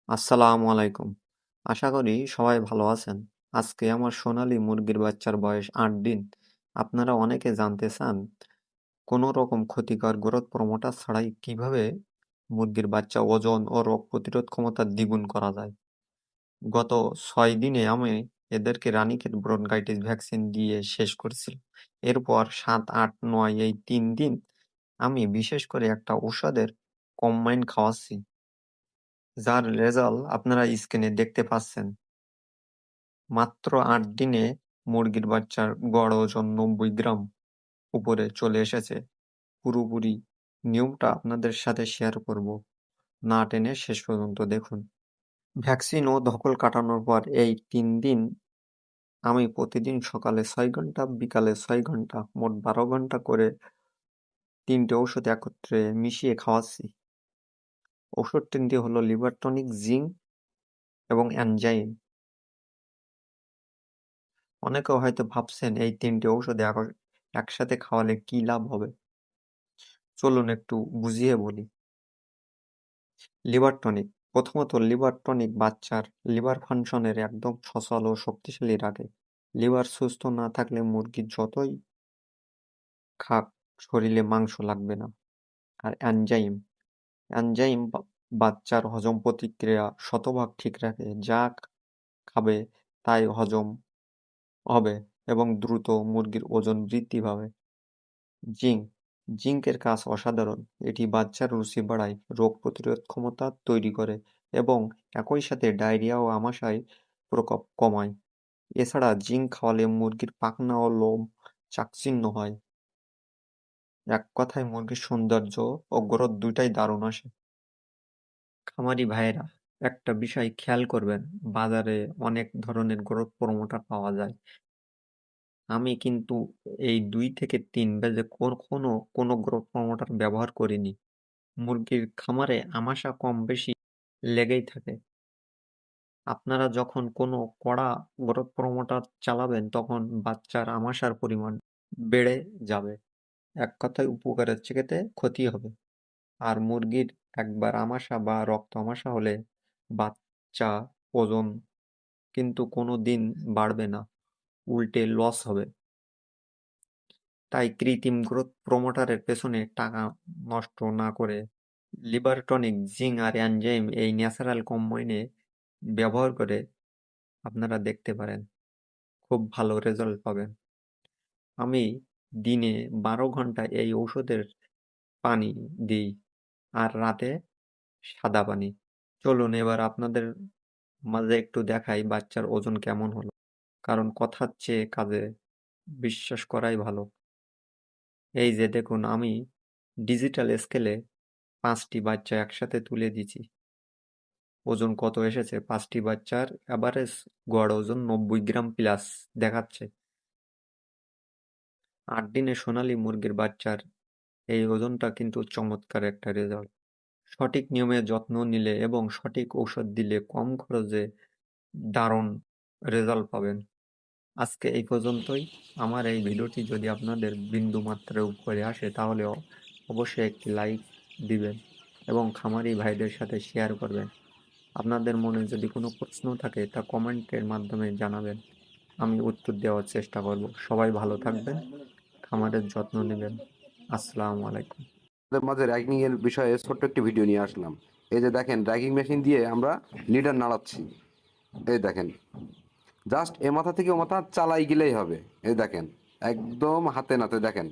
আসসালামু আলাইকুম। আশা করি সবাই ভালো আছেন। আজকে আমার সোনালী মুরগির বাচ্চার বয়স ৮ দিন। আপনারা অনেকে জানতে চান, কোনো রকম ক্ষতিকর গ্রোথ প্রমোটার ছাড়াই কিভাবে মুরগির বাচ্চা ওজন ও রোগ প্রতিরোধ ক্ষমতা দ্বিগুণ করা যায়। গত ৬ দিনে আমি এদেরকে রানীক্ষেত ব্রনকাইটিস ভ্যাকসিন দিয়ে শেষ করেছিলাম। এরপর ৭, ৮, ৯ এই ৩ দিন আমি বিশেষ করে একটা ঔষধের কম্বাইন খাওয়াচ্ছি, যার রেজাল্ট আপনারা স্ক্রিনে দেখতে পাচ্ছেন। মাত্র ৮ দিনে মুরগির বাচ্চার গড় ওজন ৯০ গ্রাম উপরে চলে এসেছে। পুরোপুরি নিয়মটা আপনাদের সাথে শেয়ার করব, না টেনে শেষ পর্যন্ত দেখুন। ভ্যাকসিন ও ধকল কাটানোর পর এই ৩ দিন আমি প্রতিদিন সকালে ৬ ঘন্টা, বিকালে ৬ ঘন্টা, মোট ১২ ঘন্টা করে ৩টে ওষুধ একত্রে মিশিয়ে খাওয়াচ্ছি। ওষুধ ৩টি হলো লিভার টনিক, জিঙ্ক এবং এনজাইম। অনেকে হয়তো ভাবছেন এই ৩টে ঔষধ একসাথে খাওয়ালে কি লাভ হবে। চলুন একটু বুঝিয়ে বলি। Liver tonic. প্রথমত, লিভার টনিক বাচ্চার লিভার ফাংশনের একদম সচল ও শক্তিশালী রাখে। লিভার সুস্থ না থাকলে মুরগি যতই খাক, শরীরে মাংস লাগবে না। আর এনজাইম। এনজাইম বাচ্চার হজম প্রতিক্রিয়া শতভাগ ঠিক রাখে। যা খাবে তাই হজম হবে এবং দ্রুত মুরগির ওজন বৃদ্ধি পাবে। জিঙ্ক। জিঙ্কের কাজ অসাধারণ। এটি বাচ্চার রুচি বাড়ায়, রোগ প্রতিরোধ ক্ষমতা তৈরি করে এবং একই সাথে ডায়রিয়া ও আমাশয় প্রকোপ কমায়। এছাড়া জিঙ্ক খাওয়ালে মুরগির পাখনা ও লোম চাকচিক্য হয়। এক কথায় মুরগির সৌন্দর্য ও গ্রোথ দুইটাই দারুণ আসে। খামারি ভাইয়েরা, একটা বিষয় খেয়াল করবেন, বাজারে অনেক ধরনের গ্রোথ প্রমোটার পাওয়া যায়। আমি কিন্তু এই ২ থেকে ৩ ব্যাচে কোনো গ্রোথ প্রমোটার ব্যবহার করিনি। মুরগির খামারে আমাশা কম বেশি লেগেই থাকে। আপনারা যখন কোনো কড়া গ্রোথ প্রমোটার চালাবেন তখন বাচ্চার আমাশার পরিমাণ বেড়ে যাবে। এক কথায় উপকারের চেয়ে ক্ষতি হবে। আর মুরগির একবার আমাশা বা রক্ত আমাশা হলে বাচ্চা ওজন কিন্তু কোনো দিন বাড়বে না, উল্টে লস হবে। তাই কৃত্রিম গ্রোথ প্রমোটারের পেছনে টাকা নষ্ট না করে লিভার টনিক, জিঙ্ক আর এনজাইম এই ন্যাচারাল কম্বাইনে ব্যবহার করে আপনারা দেখতে পারেন। খুব ভালো রেজাল্ট পাবেন। আমি দিনে ১২ ঘন্টা এই ঔষধের পানি দিই আর রাতে সাদা পানি। চলুন এবার আপনাদের মাঝে একটু দেখাই বাচ্চার ওজন কেমন হলো। কারণ কথার চেয়ে কাজে বিশ্বাস করাই ভালো। এই যে দেখুন, আমি ডিজিটাল স্কেলে ৫টি বাচ্চা একসাথে তুলে দিছি। ওজন কত এসেছে? ৫টি বাচ্চার এভারেজ গড় ওজন ৯০ গ্রাম প্লাস দেখাচ্ছে। ৮ দিনে সোনালী মুরগির বাচ্চার এই ওজনটা কিন্তু চমৎকার একটা রেজাল্ট। সঠিক নিয়মে যত্ন নিলে এবং সঠিক ঔষধ দিলে কম খরচে দারুণ রেজাল্ট পাবেন। আজকে এই পর্যন্তই। আমার এই ভিডিওটি যদি আপনাদের বিন্দুমাত্র উপকারে আসে তাহলে অবশ্যই একটি লাইক দিবেন এবং খামারি ভাইদের সাথে শেয়ার করবেন। আপনাদের মনে যদি কোনো প্রশ্ন থাকে তা কমেন্টের মাধ্যমে জানাবেন। আমি উত্তর দেওয়ার চেষ্টা করব। সবাই ভালো থাকবেন, খামারের যত্ন নেবেন। আসসালামু আলাইকুম। আপনাদের মাঝে র্যাগিং এর বিষয়ে ছোট্ট একটি ভিডিও নিয়ে আসলাম। এই যে দেখেন, র্যাগিং মেশিন দিয়ে আমরা লিডার নাড়াচ্ছি। এই দেখেন, জাস্ট এ মাথা থেকে ও মাথা চালাই গেলেই হবে। এই দেখেন, একদম হাতে নাতে দেখেন।